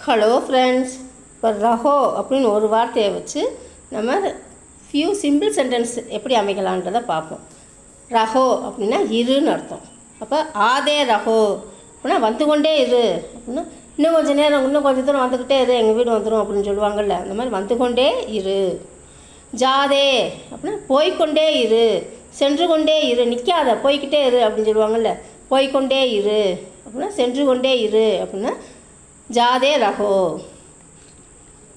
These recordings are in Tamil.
ஹலோ ஃப்ரெண்ட்ஸ், இப்போ ரஹோ அப்படின்னு ஒரு வார்த்தையை வச்சு நம்ம ஃபியூ சிம்பிள் சென்டென்ஸ் எப்படி அமைக்கலான்றதை பார்ப்போம். ரஹோ அப்படின்னா இருன்னு அர்த்தம். அப்போ ஆதே ரஹோ அப்படின்னா வந்து கொண்டே இரு அப்படின்னா இன்னும் கொஞ்சம் நேரம் இன்னும் கொஞ்சம் தூரம் வந்துக்கிட்டே இரு, எங்கள் வீடு வந்துடும் அப்படின்னு சொல்லுவாங்கள்ல, அந்த மாதிரி வந்து கொண்டே இரு. ஜாதே அப்படின்னா போய்கொண்டே இரு, சென்று கொண்டே இரு, நிற்காத போய்கிட்டே இரு அப்படின்னு சொல்லுவாங்கள்ல, போய்கொண்டே இரு அப்படின்னா சென்று கொண்டே இரு அப்படின்னா ஜாதே ரஹோ.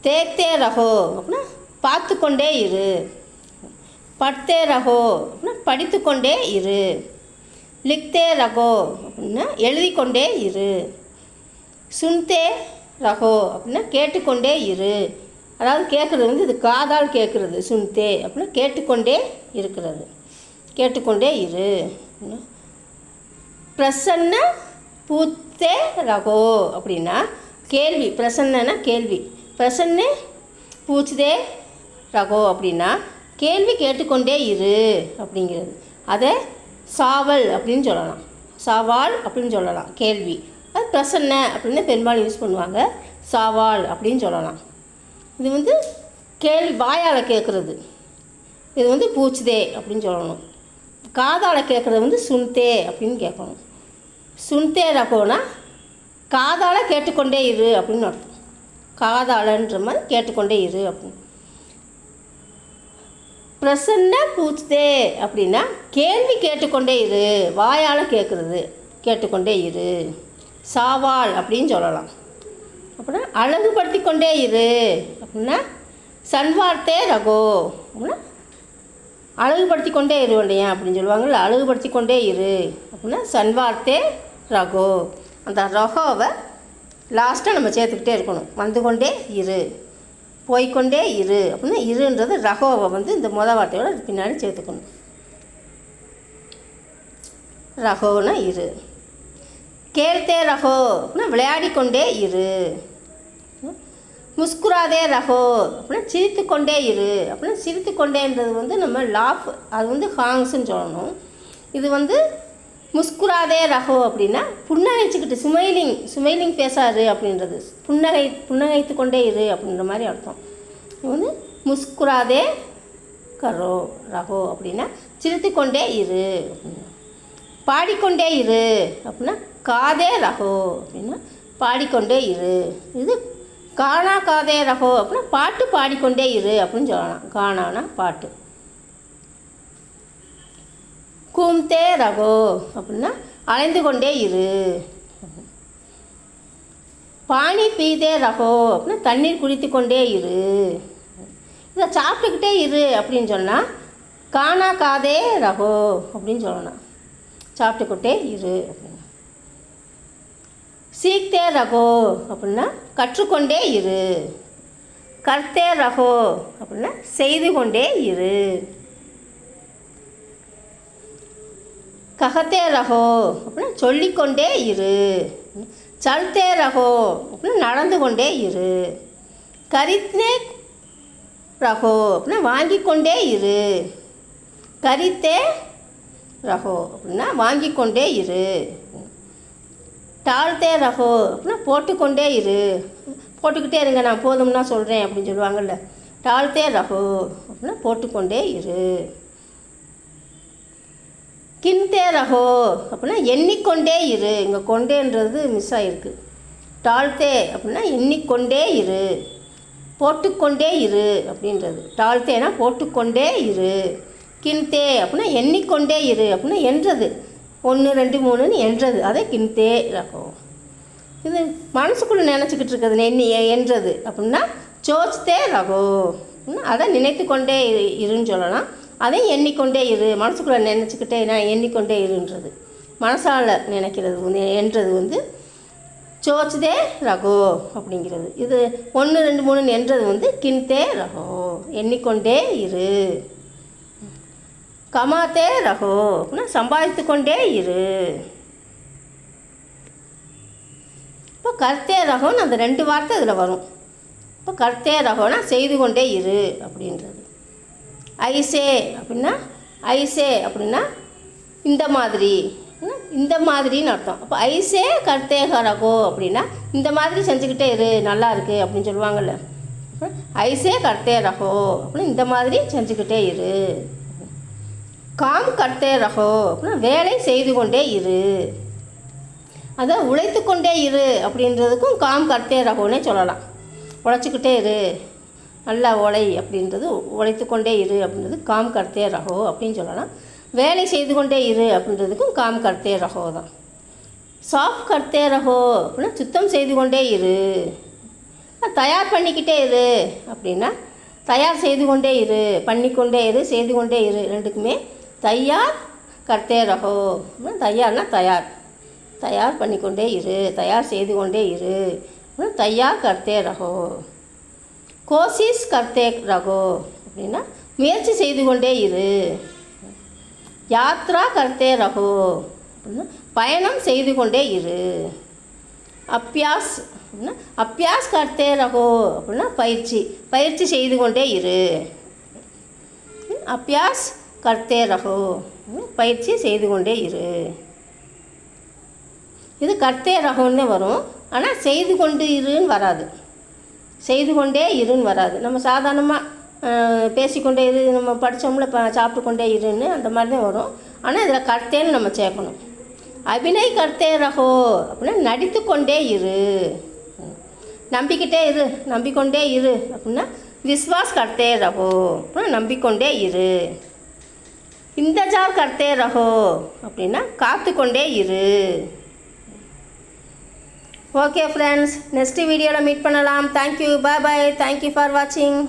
தேக்தே ரஹோ அப்படின்னா பார்த்து கொண்டே இரு. பட்தே ரஹோ அப்படின்னா படித்து கொண்டே இரு. லிக்தே ரஹோ அப்படின்னா எழுதி கொண்டே இரு. சுன்தே ரஹோ அப்படின்னா கேட்டுக்கொண்டே இரு. அதாவது கேட்குறது வந்து இது காதால் கேட்குறது. சுன்தே அப்படின்னா கேட்டுக்கொண்டே இருக்கிறது, கேட்டுக்கொண்டே இரு. பிரசன்ன பூத்தே ரஹோ அப்படின்னா கேள்வி. பிரசன்னா கேள்வி. பிரசன்ன பூச்சதே ரஹோ அப்படின்னா கேள்வி கேட்டுக்கொண்டே இரு அப்படிங்கிறது. அதை சாவல் அப்படின்னு சொல்லலாம், சவால் அப்படின்னு சொல்லலாம். கேள்வி அது பிரசன்ன அப்படின்னு பெரும்பாலும் யூஸ் பண்ணுவாங்க. சவால் அப்படின்னு சொல்லலாம். இது வந்து கேள்வி, வாயால் கேட்குறது. இது வந்து பூச்சதே அப்படின்னு சொல்லணும். காதால் கேட்குறது வந்து சுன்தே அப்படின்னு கேட்கணும். சுன்தே ரஹோனா காதால் கேட்டுக்கொண்டே இரு அப்படின்னு அர்த்தம். காதாலன்ற மாதிரி கேட்டுக்கொண்டே இரு அப்படின்னு. பிரசன்ன பூச்சதே அப்படின்னா கேள்வி கேட்டுக்கொண்டே இரு, வாயால் கேட்குறது, கேட்டுக்கொண்டே இரு. சாவால் அப்படின்னு சொல்லலாம். அப்படின்னா அழகுபடுத்தி கொண்டே இரு அப்படின்னா சன்வார்த்தே ரகோ அப்படின்னா அழகுபடுத்தி கொண்டே இரு இல்லையா அப்படின்னு சொல்லுவாங்கள்ல, அழகுபடுத்தி கொண்டே இரு அப்படின்னா சன்வார்த்தே ரகோ. அந்த ரகோவை லாஸ்ட்டாக நம்ம சேர்த்துக்கிட்டே இருக்கணும். வந்து கொண்டே இரு, போய்கொண்டே இரு அப்படின்னா இருன்றது ரகோவை வந்து இந்த மொதல் வார்த்தையோட பின்னாடி சேர்த்துக்கணும். ரகோனா இரு. கேள்தே ரஹோ அப்படின்னா விளையாடிக்கொண்டே இரு. முஸ்குராதே ரஹோ அப்படின்னா சிரித்து கொண்டே இரு அப்படின்னா சிரித்து கொண்டேன்றது வந்து நம்ம லாஃப், அது வந்து ஹாங்ஸ்ன்னு சொல்லணும். இது வந்து முஸ்குராதே ரஹோ அப்படின்னா புன்னகைச்சிக்கிட்டு சுமைலிங் பேசாரு அப்படின்றது. புன்னகைத்து கொண்டே இரு அப்படின்ற மாதிரி அர்த்தம். இது வந்து முஸ்குராதே கரோ ரஹோ அப்படின்னா சிரித்து கொண்டே இரு. பாடிக்கொண்டே இரு அப்படின்னா காதே ரஹோ அப்படின்னா பாடிக்கொண்டே இரு. இது கானா காதே ரஹோ அப்படின்னா பாட்டு பாடிக்கொண்டே இரு அப்படின்னு சொல்லலாம். கானானா பாட்டு. கூம்தே ரஹோ அப்படின்னா அலைந்து கொண்டே இரு. பானி பீதே ரஹோ அப்படின்னா தண்ணீர் குடித்து கொண்டே இரு. இதை சாப்பிட்டுக்கிட்டே இரு அப்படின்னு சொன்னால் கானா காதே ரஹோ அப்படின்னு சொல்லணும். சாப்பிட்டுக்கிட்டே இரு அப்படின்னு. சீக்தே ரஹோ அப்படின்னா கற்றுக்கொண்டே இரு. கர்த்தே ரஹோ அப்படின்னா செய்து கொண்டே இரு. கஹத்தே ரஹோ அப்படின்னா சொல்லிக்கொண்டே இரு. சல்தே ரஹோ அப்படின்னா நடந்து கொண்டே இரு. கரித்னே ரஹோ அப்படின்னா வாங்கி கொண்டே இரு. கரித்தே ரஹோ அப்படின்னா வாங்கி கொண்டே இரு. டால்தே ரஹோ அப்படின்னா போட்டுக்கொண்டே இரு. போட்டுக்கிட்டே இருங்க, நான் போதும்னா சொல்கிறேன் அப்படின்னு சொல்லுவாங்கள்ல. டால்தே ரஹோ அப்படின்னா போட்டுக்கொண்டே இரு. கின்தே ரஹோ அப்படின்னா எண்ணிக்கொண்டே இரு. இங்கே கொண்டேன்றது மிஸ் ஆகிருக்கு. டால்தே அப்படின்னா எண்ணிக்கொண்டே இரு. போட்டுக்கொண்டே இரு அப்படின்றது. டால்தேனா போட்டுக்கொண்டே இரு. கின்தே அப்படின்னா எண்ணிக்கொண்டே இரு அப்படின்னா என்றது. 1 2 3ன்னு என்றது, அதை கின்தே ரஹோ. இது மனசுக்குள்ளே நினச்சிக்கிட்டு இருக்கிறது என்றது அப்படின்னா சோச்தே ரஹோ அப்படின்னா அதை நினைத்து கொண்டே இருன்னு சொல்லலாம். அதை எண்ணிக்கொண்டே இரு. மனசுக்குள்ளே நினச்சிக்கிட்டே நான் எண்ணிக்கொண்டே இருன்றது. மனசால் நினைக்கிறது வந்து என்றது வந்து சோச்தே ரஹோ அப்படிங்கிறது. இது 1 2 3ன்னு என்றது வந்து கின்தே ரஹோ, எண்ணிக்கொண்டே இரு. கமாத்தே ரஹோ அப்படின்னா சம்பாதித்து கொண்டே இரு. இப்போ கர்த்தே ரஹோன்னு அந்த 2 வார்த்தை இதில் வரும். இப்போ கர்த்தே ரஹோனா செய்து கொண்டே இரு அப்படின்றது. ஐசே அப்படின்னா இந்த மாதிரி இந்த மாதிரின்னு அர்த்தம். அப்போ ஐசே கர்த்தே ரகோ அப்படின்னா இந்த மாதிரி செஞ்சுக்கிட்டே இரு, நல்லா இருக்குது அப்படின்னு சொல்லுவாங்கள்ல. ஐசே கர்த்தே ரகோ அப்படின்னா இந்த மாதிரி செஞ்சுக்கிட்டே இரு. காம் கர்த்தே ரகோ அப்படின்னா வேலை செய்து கொண்டே இரு. அதான் உழைத்து கொண்டே இரு அப்படின்றதுக்கும் காம் கர்த்தே ரகோன்னே சொல்லலாம். உழைச்சிக்கிட்டே இரு, நல்லா உழை அப்படின்றது, உழைத்து கொண்டே இரு அப்படின்றது காம் கர்த்தே ரகோ அப்படின்னு சொல்லலாம். வேலை செய்து கொண்டே இரு அப்படின்றதுக்கும் காம் கர்த்தே ரகோ தான். சாஃப் கர்த்தே ரகோ அப்படின்னா சுத்தம் செய்து கொண்டே இரு. தயார் பண்ணிக்கிட்டே இரு அப்படின்னா தயார் செய்து கொண்டே இரு, பண்ணிக்கொண்டே இரு, செய்து கொண்டே இரு, ரெண்டுக்குமே தயார் கர்த்தே ரகோ அப்படின்னா தயார்னா தயார், தயார் பண்ணிக்கொண்டே இரு, தயார் செய்து கொண்டே இரு அப்படின்னா தயார் கர்த்தே ரகோ. கோசிஸ் கர்த்தே ரகோ அப்படின்னா முயற்சி செய்து கொண்டே இரு. யாத்ரா கர்த்தே ரகோ அப்படின்னா பயணம் செய்து கொண்டே இரு. அப்பியாஸ் அப்படின்னா அப்பியாஸ் கர்த்தே ரகோ அப்படின்னா பயிற்சி, பயிற்சி செய்து கொண்டே இரு. அப்பியாஸ் கர்த்தே ரகோ பயிற்சி செய்து கொண்டே இரு. இது கர்த்தே ரகோன்னு வரும், ஆனால் செய்து கொண்டு இருன்னு வராது, செய்து கொண்டே இருன்னு வராது. நம்ம சாதாரணமாக பேசிக்கொண்டே இரு, நம்ம படித்தோம்ல சாப்பிட்டு கொண்டே இருன்னு அந்த மாதிரி தான் வரும். ஆனால் இதில் கர்த்தேன்னு நம்ம சேர்க்கணும். அபிநய் கர்த்தே ரகோ அப்படின்னா நடித்து கொண்டே இரு, நம்பிக்கிட்டே இரு, நம்பிக்கொண்டே இரு அப்படின்னா விஸ்வாஸ் கர்த்தே ரகோ அப்படின்னா நம்பிக்கொண்டே இரு. இந்தஜார் கர்த்தே ரகோ அப்படின்னா காத்து கொண்டே இரு. ஓகே ஃப்ரெண்ட்ஸ், நெக்ஸ்ட் வீடியோவில் மீட் பண்ணலாம். Thank you, bye bye, thank you for வாட்சிங்.